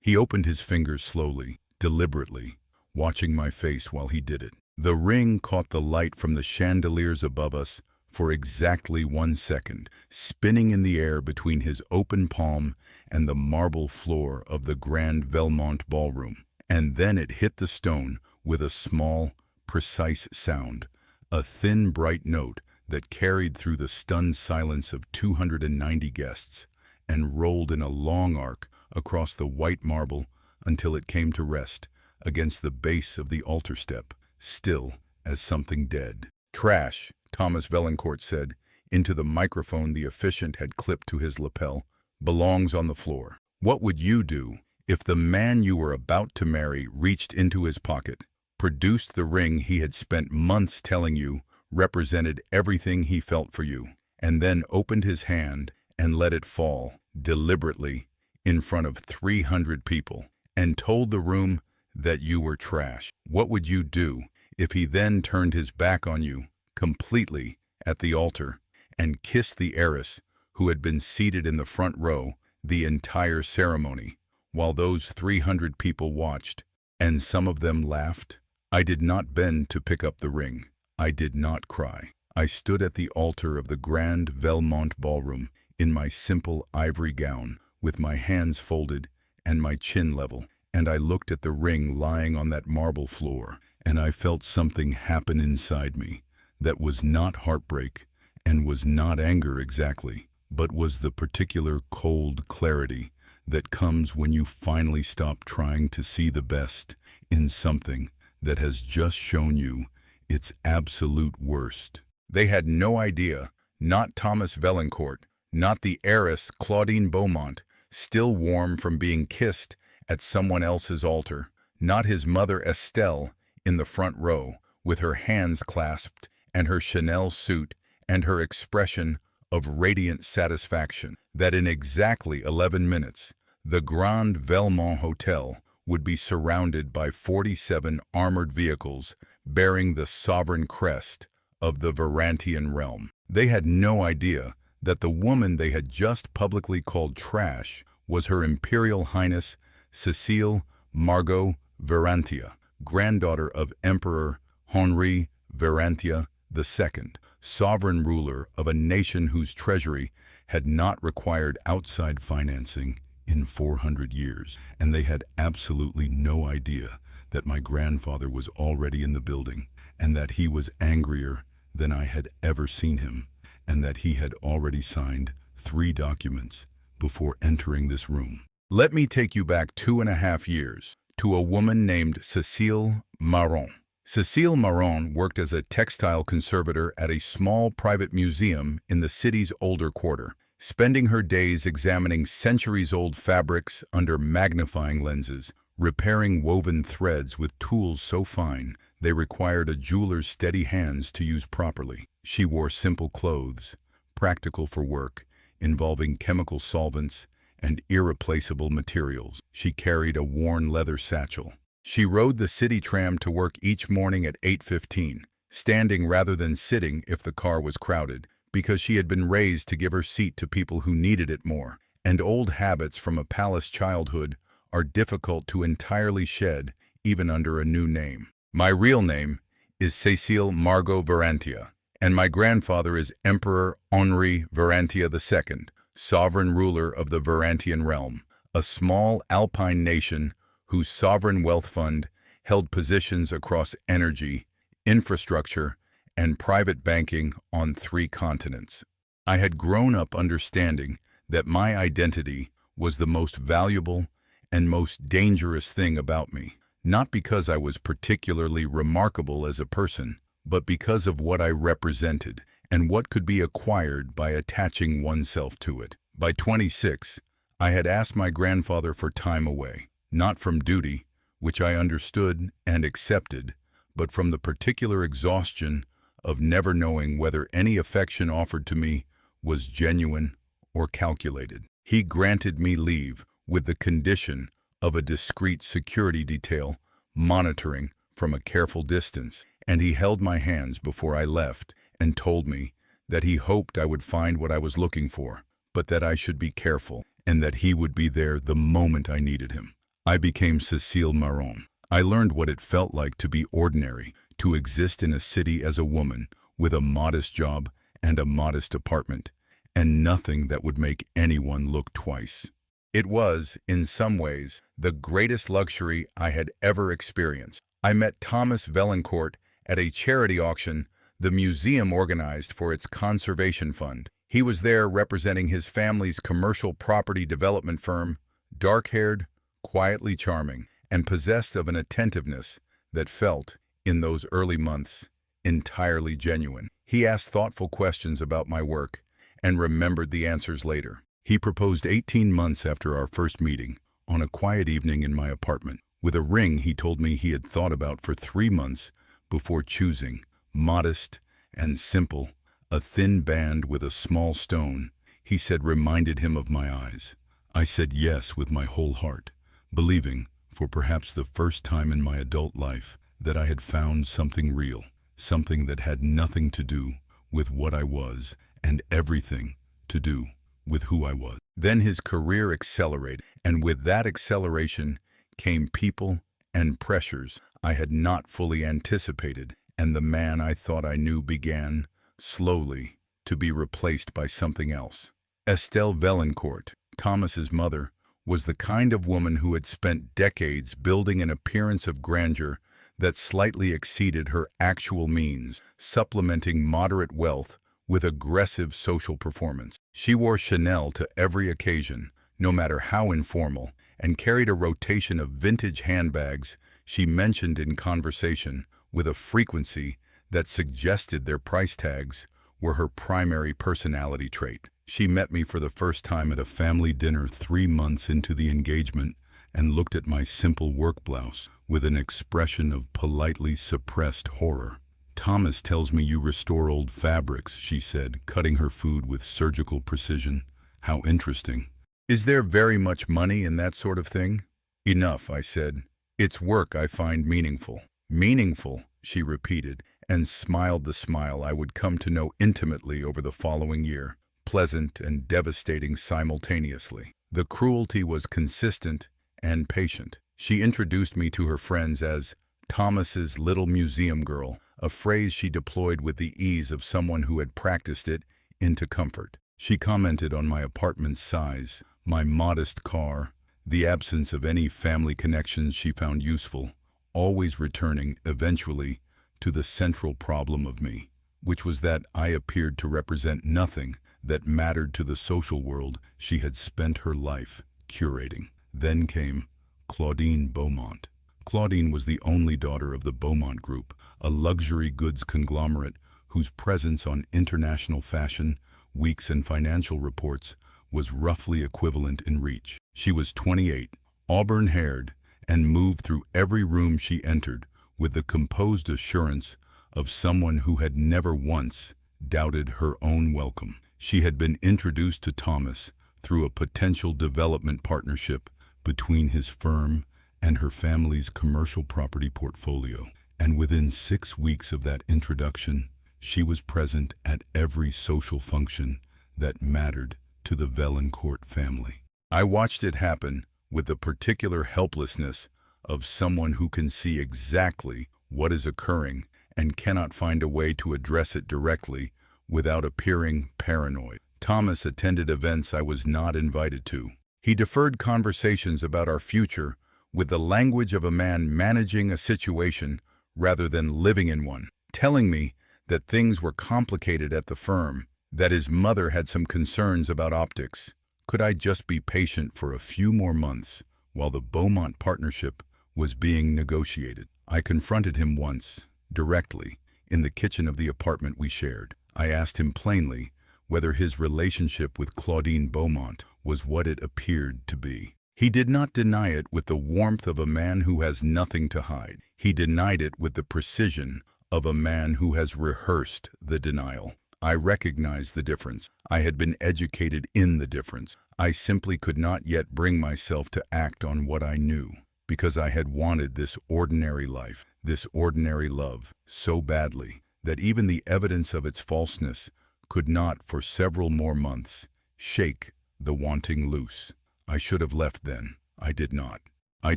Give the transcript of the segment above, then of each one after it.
He opened his fingers slowly, deliberately, watching my face while he did it. The ring caught the light from the chandeliers above us for exactly 1 second, spinning in the air between his open palm and the marble floor of the Grand Belmont ballroom. And then it hit the stone with a small, precise sound, a thin, bright note that carried through the stunned silence of 290 guests and rolled in a long arc across the white marble until it came to rest against the base of the altar step, still as something dead. "Trash," Thomas Valancourt said, into the microphone the officiant had clipped to his lapel, "belongs on the floor. What would you do if the man you were about to marry reached into his pocket, produced the ring he had spent months telling you represented everything he felt for you, and then opened his hand and let it fall, deliberately, in front of 300 people, and told the room that you were trash? What would you do if he then turned his back on you, completely, at the altar, and kissed the heiress who had been seated in the front row the entire ceremony, while those 300 people watched, and some of them laughed? I did not bend to pick up the ring. I did not cry. I stood at the altar of the Grand Belmont ballroom in my simple ivory gown, with my hands folded and my chin level, and I looked at the ring lying on that marble floor, and I felt something happen inside me that was not heartbreak and was not anger exactly, but was the particular cold clarity that comes when you finally stop trying to see the best in something that has just shown you its absolute worst. They had no idea, not Thomas Valancourt, not the heiress Claudine Beaumont, still warm from being kissed at someone else's altar, not his mother Estelle in the front row, with her hands clasped and her Chanel suit and her expression of radiant satisfaction, that in exactly 11 minutes, the Grand Belmont Hotel would be surrounded by 47 armored vehicles bearing the sovereign crest of the Varantian realm. They had no idea that the woman they had just publicly called trash was Her Imperial Highness Cécile Margot Varantia, granddaughter of Emperor Henri Varantia II, sovereign ruler of a nation whose treasury had not required outside financing in 400 years, and they had absolutely no idea that my grandfather was already in the building, and that he was angrier than I had ever seen him, and that he had already signed 3 documents before entering this room. Let me take you back 2.5 years to a woman named Cécile Marron. Cécile Marron worked as a textile conservator at a small private museum in the city's older quarter, spending her days examining centuries-old fabrics under magnifying lenses, repairing woven threads with tools so fine they required a jeweler's steady hands to use properly. She wore simple clothes, practical for work, involving chemical solvents and irreplaceable materials. She carried a worn leather satchel. She rode the city tram to work each morning at 8:15, standing rather than sitting if the car was crowded, because she had been raised to give her seat to people who needed it more, and old habits from a palace childhood are difficult to entirely shed even under a new name. My real name is Cécile Margot Varantia, and my grandfather is Emperor Henri Varantia II, sovereign ruler of the Varantian realm, a small alpine nation whose sovereign wealth fund held positions across energy, infrastructure, and private banking on 3 continents. I had grown up understanding that my identity was the most valuable and most dangerous thing about me, not because I was particularly remarkable as a person, but because of what I represented and what could be acquired by attaching oneself to it. By 26, I had asked my grandfather for time away, not from duty, which I understood and accepted, but from the particular exhaustion of never knowing whether any affection offered to me was genuine or calculated. He granted me leave with the condition of a discreet security detail monitoring from a careful distance, and he held my hands before I left and told me that he hoped I would find what I was looking for, but that I should be careful and that he would be there the moment I needed him. I became Cécile Marron. I learned what it felt like to be ordinary, to exist in a city as a woman, with a modest job and a modest apartment, and nothing that would make anyone look twice. It was, in some ways, the greatest luxury I had ever experienced. I met Thomas Valancourt at a charity auction the museum organized for its conservation fund. He was there representing his family's commercial property development firm, dark-haired, quietly charming, and possessed of an attentiveness that felt, in those early months, entirely genuine. He asked thoughtful questions about my work and remembered the answers later. He proposed 18 months after our first meeting, on a quiet evening in my apartment, with a ring he told me he had thought about for 3 months before choosing, modest and simple, a thin band with a small stone, he said reminded him of my eyes. I said yes with my whole heart, believing, for perhaps the first time in my adult life, that I had found something real, something that had nothing to do with what I was and everything to do with who I was. Then his career accelerated, and with that acceleration came people and pressures I had not fully anticipated, and the man I thought I knew began, slowly, to be replaced by something else. Estelle Valancourt, Thomas's mother, was the kind of woman who had spent decades building an appearance of grandeur that slightly exceeded her actual means, supplementing moderate wealth with aggressive social performance. She wore Chanel to every occasion, no matter how informal, and carried a rotation of vintage handbags she mentioned in conversation with a frequency that suggested their price tags were her primary personality trait. She met me for the first time at a family dinner 3 months into the engagement and looked at my simple work blouse with an expression of politely suppressed horror. "Thomas tells me you restore old fabrics," she said, cutting her food with surgical precision. "How interesting. Is there very much money in that sort of thing?" "Enough," I said. "It's work I find meaningful." "Meaningful," she repeated, and smiled the smile I would come to know intimately over the following year, pleasant and devastating simultaneously. The cruelty was consistent and patient. She introduced me to her friends as Thomas's little museum girl, a phrase she deployed with the ease of someone who had practiced it into comfort. She commented on my apartment's size, my modest car, the absence of any family connections she found useful, always returning, eventually, to the central problem of me, which was that I appeared to represent nothing that mattered to the social world she had spent her life curating. Then came Claudine Beaumont. Claudine was the only daughter of the Beaumont Group, a luxury goods conglomerate whose presence on international fashion weeks and financial reports was roughly equivalent in reach. She was 28, auburn-haired, and moved through every room she entered with the composed assurance of someone who had never once doubted her own welcome. She had been introduced to Thomas through a potential development partnership between his firm and her family's commercial property portfolio, and within 6 weeks of that introduction, she was present at every social function that mattered to the Valancourt family. I watched it happen with the particular helplessness of someone who can see exactly what is occurring and cannot find a way to address it directly without appearing paranoid. Thomas attended events I was not invited to. He deferred conversations about our future with the language of a man managing a situation rather than living in one, telling me that things were complicated at the firm, that his mother had some concerns about optics. Could I just be patient for a few more months while the Beaumont partnership was being negotiated? I confronted him once, directly, in the kitchen of the apartment we shared. I asked him plainly whether his relationship with Claudine Beaumont was what it appeared to be. He did not deny it with the warmth of a man who has nothing to hide. He denied it with the precision of a man who has rehearsed the denial. I recognized the difference. I had been educated in the difference. I simply could not yet bring myself to act on what I knew, because I had wanted this ordinary life, this ordinary love, so badly that even the evidence of its falseness could not, for several more months, shake the wanting loose. I should have left then. I did not. I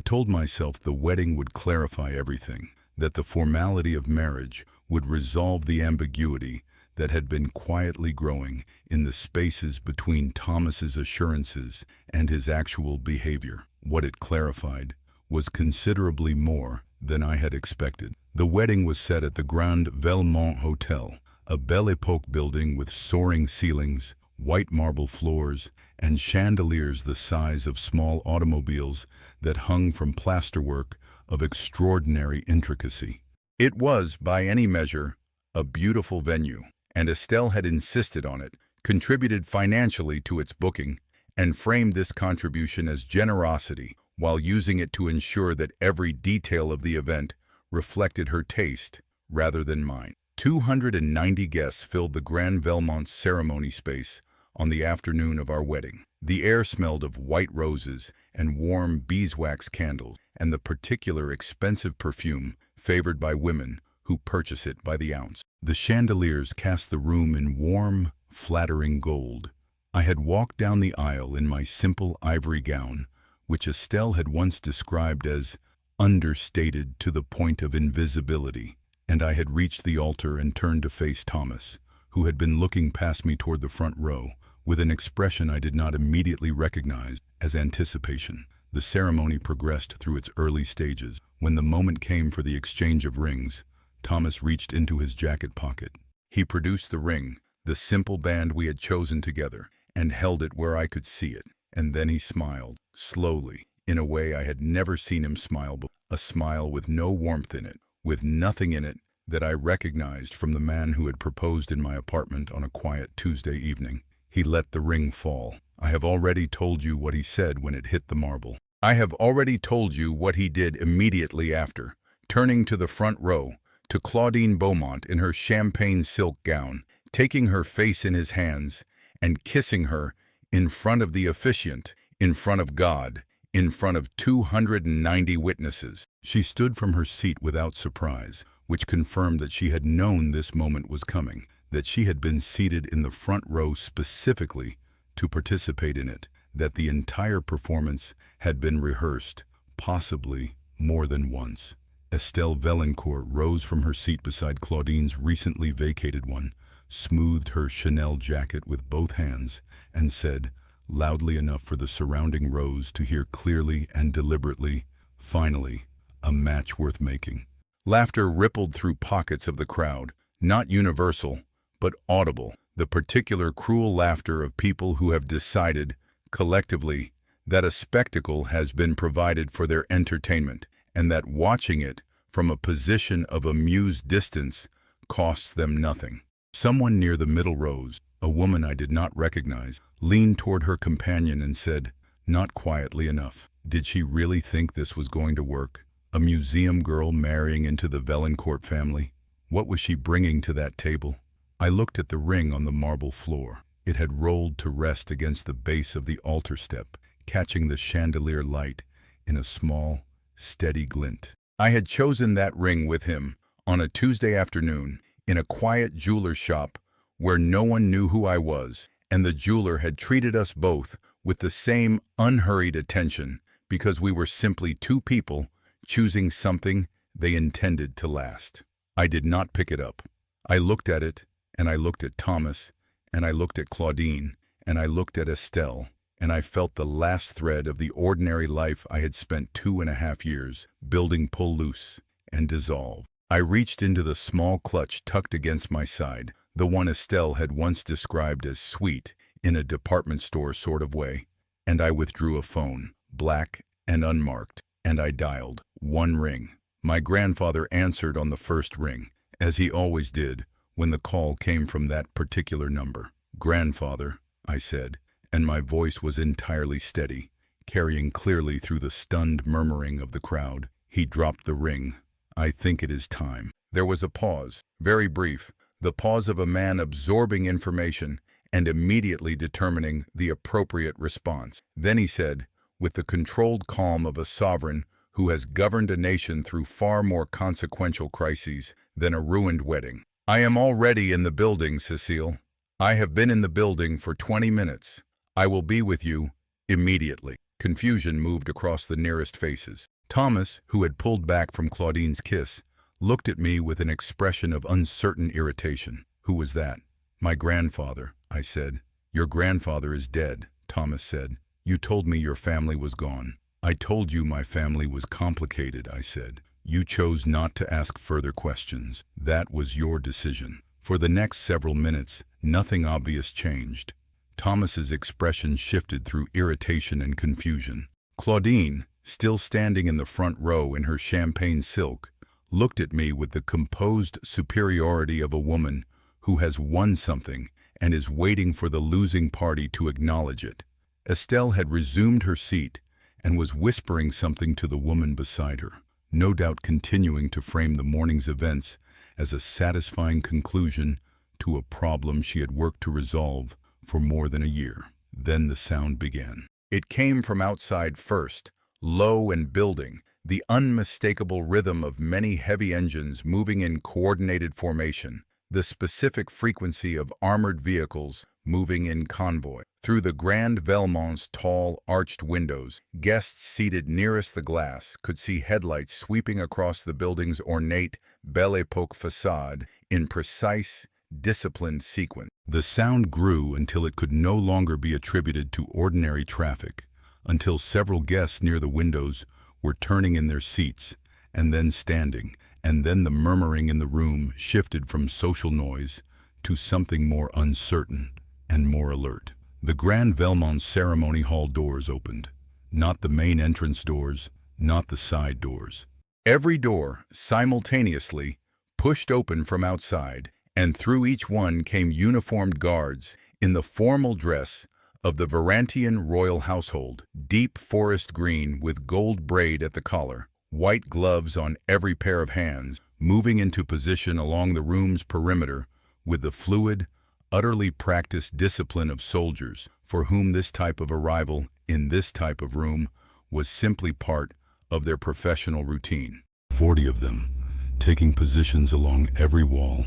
told myself the wedding would clarify everything, that the formality of marriage would resolve the ambiguity that had been quietly growing in the spaces between Thomas's assurances and his actual behavior. What it clarified was considerably more than I had expected. The wedding was set at the Grand Velmont Hotel, a Belle Époque building with soaring ceilings, white marble floors, and chandeliers the size of small automobiles that hung from plasterwork of extraordinary intricacy. It was, by any measure, a beautiful venue, and Estelle had insisted on it, contributed financially to its booking, and framed this contribution as generosity while using it to ensure that every detail of the event reflected her taste rather than mine. 290 guests filled the Grand Velmont's ceremony space on the afternoon of our wedding. The air smelled of white roses and warm beeswax candles, and the particular expensive perfume favored by women who purchase it by the ounce. The chandeliers cast the room in warm, flattering gold. I had walked down the aisle in my simple ivory gown, which Estelle had once described as understated to the point of invisibility, and I had reached the altar and turned to face Thomas, who had been looking past me toward the front row, with an expression I did not immediately recognize as anticipation. The ceremony progressed through its early stages. When the moment came for the exchange of rings, Thomas reached into his jacket pocket. He produced the ring, the simple band we had chosen together, and held it where I could see it. And then he smiled, slowly, in a way I had never seen him smile before. A smile with no warmth in it, with nothing in it that I recognized from the man who had proposed in my apartment on a quiet Tuesday evening. He let the ring fall. I have already told you what he said when it hit the marble. I have already told you what he did immediately after, turning to the front row, to Claudine Beaumont in her champagne silk gown, taking her face in his hands, and kissing her in front of the officiant, in front of God, in front of 290 witnesses. She stood from her seat without surprise, which confirmed that she had known this moment was coming, that she had been seated in the front row specifically to participate in it, that the entire performance had been rehearsed, possibly more than once. Estelle Valancourt rose from her seat beside Claudine's recently vacated one, smoothed her Chanel jacket with both hands, and said, loudly enough for the surrounding rows to hear clearly and deliberately, "Finally, a match worth making." Laughter rippled through pockets of the crowd, not universal, but audible, the particular cruel laughter of people who have decided, collectively, that a spectacle has been provided for their entertainment, and that watching it from a position of amused distance costs them nothing. Someone near the middle rows, a woman I did not recognize, leaned toward her companion and said, not quietly enough, did she really think this was going to work? A museum girl marrying into the Valancourt family? What was she bringing to that table? I looked at the ring on the marble floor. It had rolled to rest against the base of the altar step, catching the chandelier light in a small, steady glint. I had chosen that ring with him on a Tuesday afternoon in a quiet jeweler's shop where no one knew who I was, and the jeweler had treated us both with the same unhurried attention because we were simply two people choosing something they intended to last. I did not pick it up. I looked at it, and I looked at Thomas, and I looked at Claudine, and I looked at Estelle, and I felt the last thread of the ordinary life I had spent 2.5 years building pull loose and dissolve. I reached into the small clutch tucked against my side, the one Estelle had once described as sweet in a department store sort of way, and I withdrew a phone, black and unmarked, and I dialed. One ring. My grandfather answered on the first ring, as he always did when the call came from that particular number. "Grandfather," I said, and my voice was entirely steady, carrying clearly through the stunned murmuring of the crowd. He dropped the ring. "I think it is time." There was a pause, very brief, the pause of a man absorbing information and immediately determining the appropriate response. Then he said, with the controlled calm of a sovereign who has governed a nation through far more consequential crises than a ruined wedding, "I am already in the building, Cecile. I have been in the building for 20 minutes. I will be with you immediately." Confusion moved across the nearest faces. Thomas, who had pulled back from Claudine's kiss, looked at me with an expression of uncertain irritation. "Who was that?" "My grandfather," I said. "Your grandfather is dead," Thomas said. "You told me your family was gone." "I told you my family was complicated," I said. "You chose not to ask further questions. That was your decision." For the next several minutes, nothing obvious changed. Thomas's expression shifted through irritation and confusion. Claudine, still standing in the front row in her champagne silk, looked at me with the composed superiority of a woman who has won something and is waiting for the losing party to acknowledge it. Estelle had resumed her seat and was whispering something to the woman beside her, no doubt continuing to frame the morning's events as a satisfying conclusion to a problem she had worked to resolve for more than a year. Then the sound began. It came from outside first, low and building, the unmistakable rhythm of many heavy engines moving in coordinated formation, the specific frequency of armored vehicles moving in convoy. Through the Grand Velmont's tall, arched windows, guests seated nearest the glass could see headlights sweeping across the building's ornate, Belle Époque facade in precise, disciplined sequence. The sound grew until it could no longer be attributed to ordinary traffic, until several guests near the windows were turning in their seats, and then standing, and then the murmuring in the room shifted from social noise to something more uncertain and more alert. The Grand Velmont ceremony hall doors opened. Not the main entrance doors, not the side doors. Every door, simultaneously, pushed open from outside, and through each one came uniformed guards in the formal dress of the Varantian royal household, deep forest green with gold braid at the collar, white gloves on every pair of hands, moving into position along the room's perimeter with the fluid, utterly practiced discipline of soldiers for whom this type of arrival in this type of room was simply part of their professional routine. 40 of them, taking positions along every wall,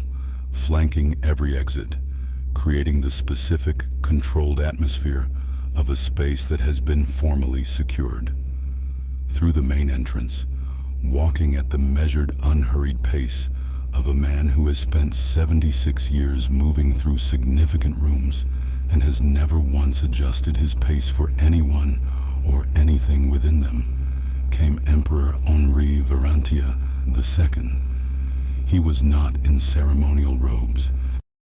flanking every exit, creating the specific, controlled atmosphere of a space that has been formally secured. Through the main entrance, walking at the measured, unhurried pace of a man who has spent 76 years moving through significant rooms and has never once adjusted his pace for anyone or anything within them, came Emperor Henri Varantia II. He was not in ceremonial robes.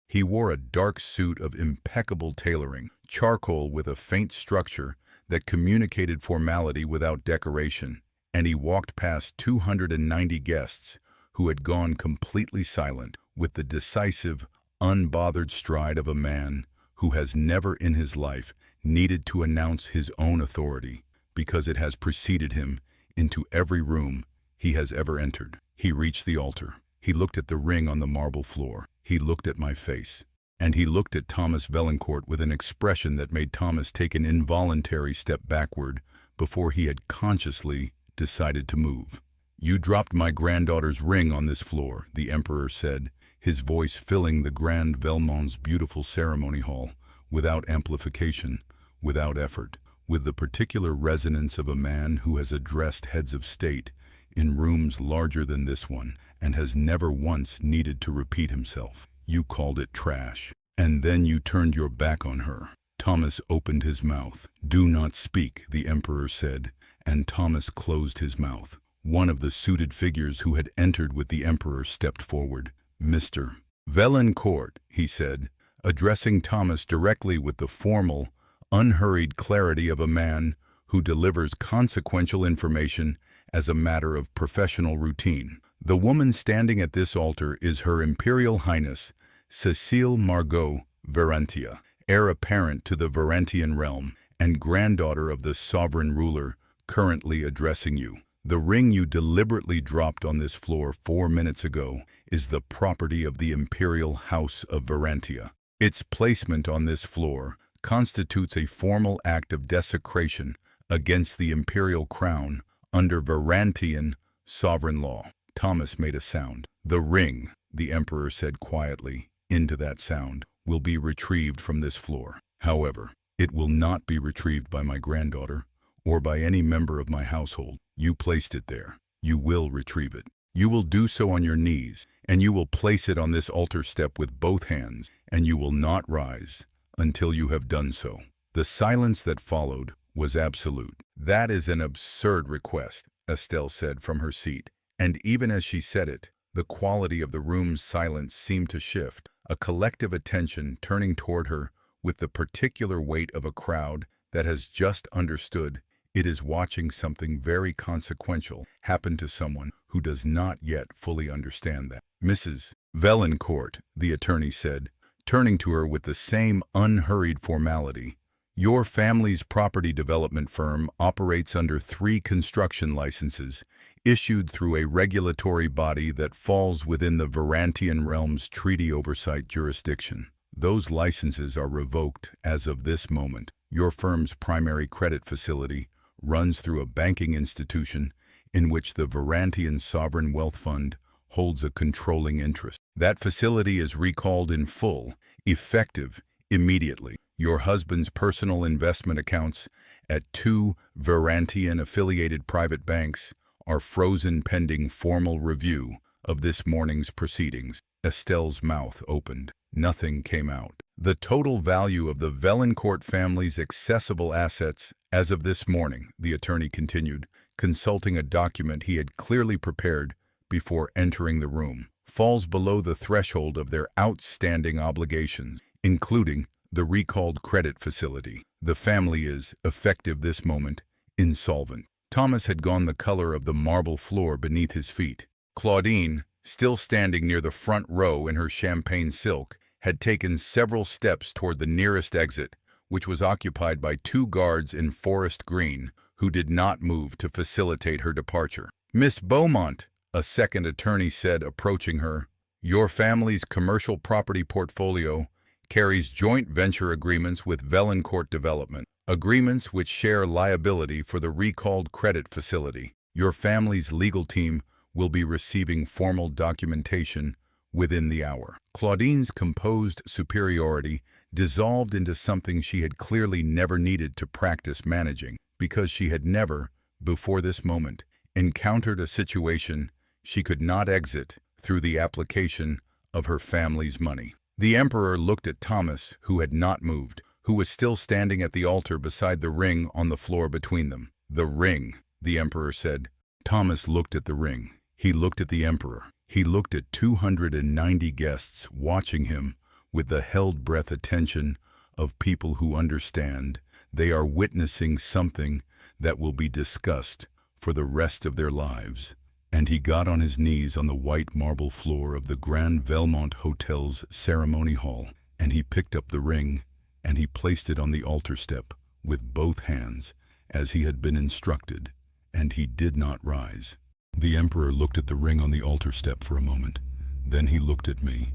He wore a dark suit of impeccable tailoring, charcoal with a faint structure that communicated formality without decoration, and he walked past 290 guests who had gone completely silent with the decisive, unbothered stride of a man who has never in his life needed to announce his own authority because it has preceded him into every room he has ever entered. He reached the altar. He looked at the ring on the marble floor. He looked at my face. And he looked at Thomas Valancourt with an expression that made Thomas take an involuntary step backward before he had consciously decided to move. "You dropped my granddaughter's ring on this floor," the Emperor said, his voice filling the Grand Velmont's beautiful ceremony hall, without amplification, without effort, with the particular resonance of a man who has addressed heads of state in rooms larger than this one and has never once needed to repeat himself. "You called it trash. And then you turned your back on her." Thomas opened his mouth. "Do not speak," the Emperor said, and Thomas closed his mouth. One of the suited figures who had entered with the Emperor stepped forward. "Mr. Valancourt," he said, addressing Thomas directly with the formal, unhurried clarity of a man who delivers consequential information as a matter of professional routine. "The woman standing at this altar is Her Imperial Highness, Cécile Margot Varantia, heir apparent to the Varantian realm and granddaughter of the sovereign ruler currently addressing you. The ring you deliberately dropped on this floor 4 minutes ago is the property of the Imperial House of Varantia. Its placement on this floor constitutes a formal act of desecration against the imperial crown under Varantian sovereign law." Thomas made a sound. "The ring," the Emperor said quietly, into that sound, "will be retrieved from this floor. However, it will not be retrieved by my granddaughter or by any member of my household. You placed it there. You will retrieve it. You will do so on your knees, and you will place it on this altar step with both hands, and you will not rise until you have done so." The silence that followed was absolute. "That is an absurd request," Estelle said from her seat, and even as she said it, the quality of the room's silence seemed to shift, a collective attention turning toward her with the particular weight of a crowd that has just understood it is watching something very consequential happen to someone who does not yet fully understand that. "Mrs. Valancourt," the attorney said, turning to her with the same unhurried formality, "your family's property development firm operates under 3 construction licenses issued through a regulatory body that falls within the Varantian realm's treaty oversight jurisdiction. Those licenses are revoked as of this moment. Your firm's primary credit facility runs through a banking institution in which the Varantian Sovereign Wealth Fund holds a controlling interest. That facility is recalled in full, effective immediately. Your husband's personal investment accounts at 2 Varantian-affiliated private banks are frozen pending formal review of this morning's proceedings." Estelle's mouth opened. Nothing came out. "The total value of the Valancourt family's accessible assets as of this morning," the attorney continued, consulting a document he had clearly prepared before entering the room, "falls below the threshold of their outstanding obligations, including the recalled credit facility. The family is, effective this moment, insolvent." Thomas had gone the color of the marble floor beneath his feet. Claudine, still standing near the front row in her champagne silk, had taken several steps toward the nearest exit, which was occupied by 2 guards in forest green, who did not move to facilitate her departure. "Miss Beaumont," a second attorney said, approaching her, "your family's commercial property portfolio carries joint venture agreements with Valancourt Development, agreements which share liability for the recalled credit facility. Your family's legal team will be receiving formal documentation within the hour." Claudine's composed superiority dissolved into something she had clearly never needed to practice managing, because she had never, before this moment, encountered a situation she could not exit through the application of her family's money. The Emperor looked at Thomas, who had not moved, who was still standing at the altar beside the ring on the floor between them. "The ring," the Emperor said. Thomas looked at the ring. He looked at the Emperor. He looked at 290 guests watching him with the held-breath attention of people who understand they are witnessing something that will be discussed for the rest of their lives. And he got on his knees on the white marble floor of the Grand Belmont Hotel's ceremony hall, and he picked up the ring, and he placed it on the altar step with both hands, as he had been instructed, and he did not rise. The Emperor looked at the ring on the altar step for a moment. Then he looked at me.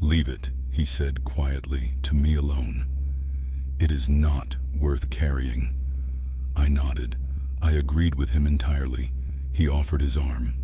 "Leave it," he said quietly, to me alone. "It is not worth carrying." I nodded. I agreed with him entirely. He offered his arm.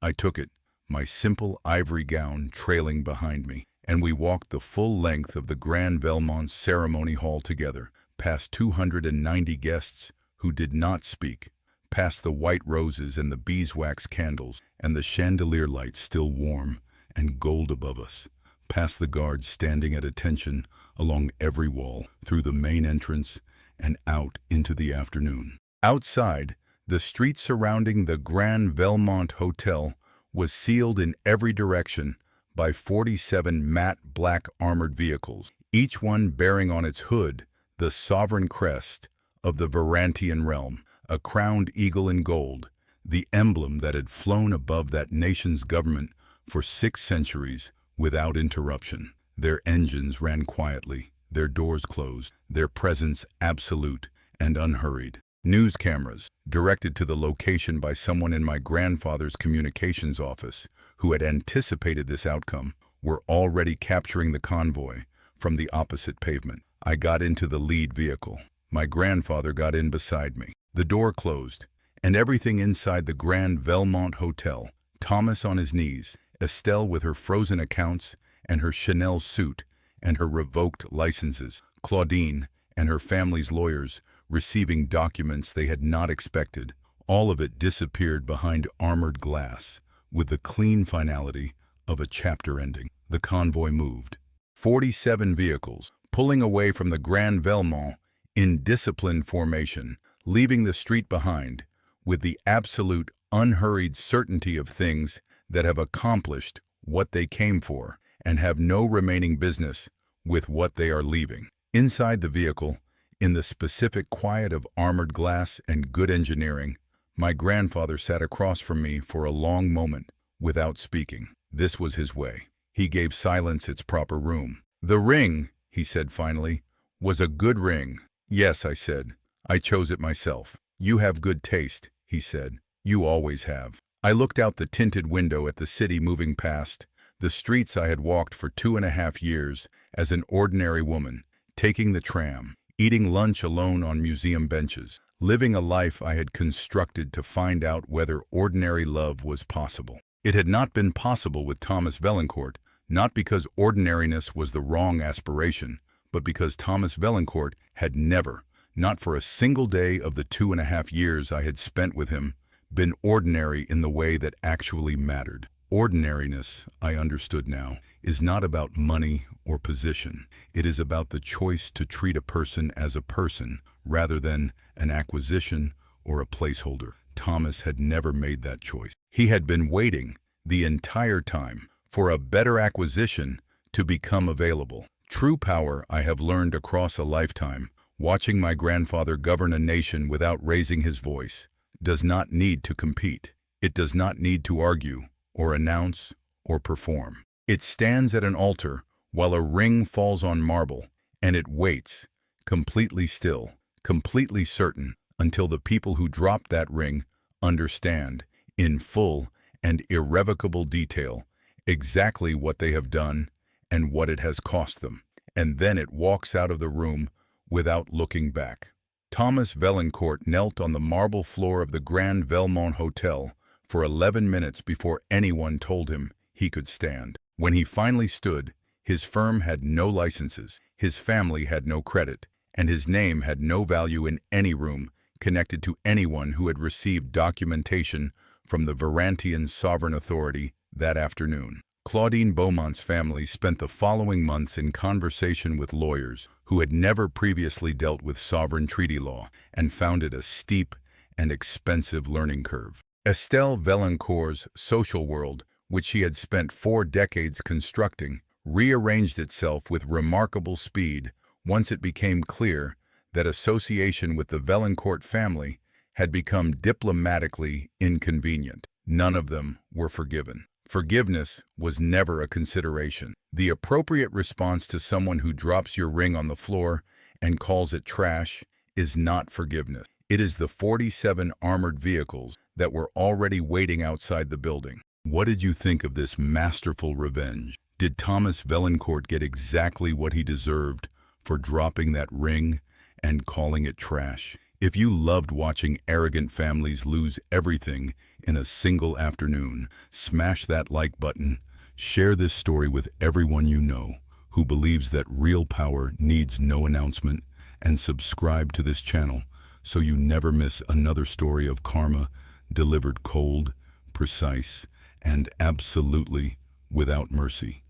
I took it, my simple ivory gown trailing behind me, and we walked the full length of the Grand Belmont ceremony hall together, past 290 guests who did not speak, past the white roses and the beeswax candles and the chandelier light still warm and gold above us, past the guards standing at attention along every wall, through the main entrance and out into the afternoon. Outside, the street surrounding the Grand Belmont Hotel was sealed in every direction by 47 matte black armored vehicles, each one bearing on its hood the sovereign crest of the Varantian realm, a crowned eagle in gold, the emblem that had flown above that nation's government for 6 centuries without interruption. Their engines ran quietly, their doors closed, their presence absolute and unhurried. News cameras, directed to the location by someone in my grandfather's communications office, who had anticipated this outcome, were already capturing the convoy from the opposite pavement. I got into the lead vehicle. My grandfather got in beside me. The door closed, and everything inside the Grand Belmont Hotel, Thomas on his knees, Estelle with her frozen accounts and her Chanel suit and her revoked licenses, Claudine and her family's lawyers receiving documents they had not expected. All of it disappeared behind armored glass, with the clean finality of a chapter ending. The convoy moved. 47 vehicles, pulling away from the Grand Velmont in disciplined formation, leaving the street behind, with the absolute, unhurried certainty of things that have accomplished what they came for and have no remaining business with what they are leaving. Inside the vehicle, in the specific quiet of armored glass and good engineering, my grandfather sat across from me for a long moment without speaking. This was his way. He gave silence its proper room. "The ring," he said finally, "was a good ring." "Yes," I said. "I chose it myself." "You have good taste," he said. "You always have." I looked out the tinted window at the city moving past, the streets I had walked for 2.5 years as an ordinary woman, taking the tram, eating lunch alone on museum benches, living a life I had constructed to find out whether ordinary love was possible. It had not been possible with Thomas Valancourt, not because ordinariness was the wrong aspiration, but because Thomas Valancourt had never, not for a single day of the 2.5 years I had spent with him, been ordinary in the way that actually mattered. Ordinariness, I understood now, is not about money or position. It is about the choice to treat a person as a person rather than an acquisition or a placeholder. Thomas had never made that choice. He had been waiting the entire time for a better acquisition to become available. True power, I have learned across a lifetime, watching my grandfather govern a nation without raising his voice, does not need to compete. It does not need to argue, or announce, or perform. It stands at an altar while a ring falls on marble, and it waits, completely still, completely certain, until the people who dropped that ring understand, in full and irrevocable detail, exactly what they have done and what it has cost them. And then it walks out of the room without looking back. Thomas Valancourt knelt on the marble floor of the Grand Velmont Hotel for 11 minutes before anyone told him he could stand. When he finally stood, his firm had no licenses, his family had no credit, and his name had no value in any room connected to anyone who had received documentation from the Varantian Sovereign Authority that afternoon. Claudine Beaumont's family spent the following months in conversation with lawyers who had never previously dealt with sovereign treaty law and found it a steep and expensive learning curve. Estelle Valancourt's social world, which she had spent 4 decades constructing, rearranged itself with remarkable speed once it became clear that association with the Valancourt family had become diplomatically inconvenient. None of them were forgiven. Forgiveness was never a consideration. The appropriate response to someone who drops your ring on the floor and calls it trash is not forgiveness. It is the 47 armored vehicles that were already waiting outside the building. What did you think of this masterful revenge? Did Thomas Valancourt get exactly what he deserved for dropping that ring and calling it trash? If you loved watching arrogant families lose everything in a single afternoon, smash that like button, share this story with everyone you know who believes that real power needs no announcement, and subscribe to this channel so you never miss another story of karma delivered cold, precise, and absolutely without mercy.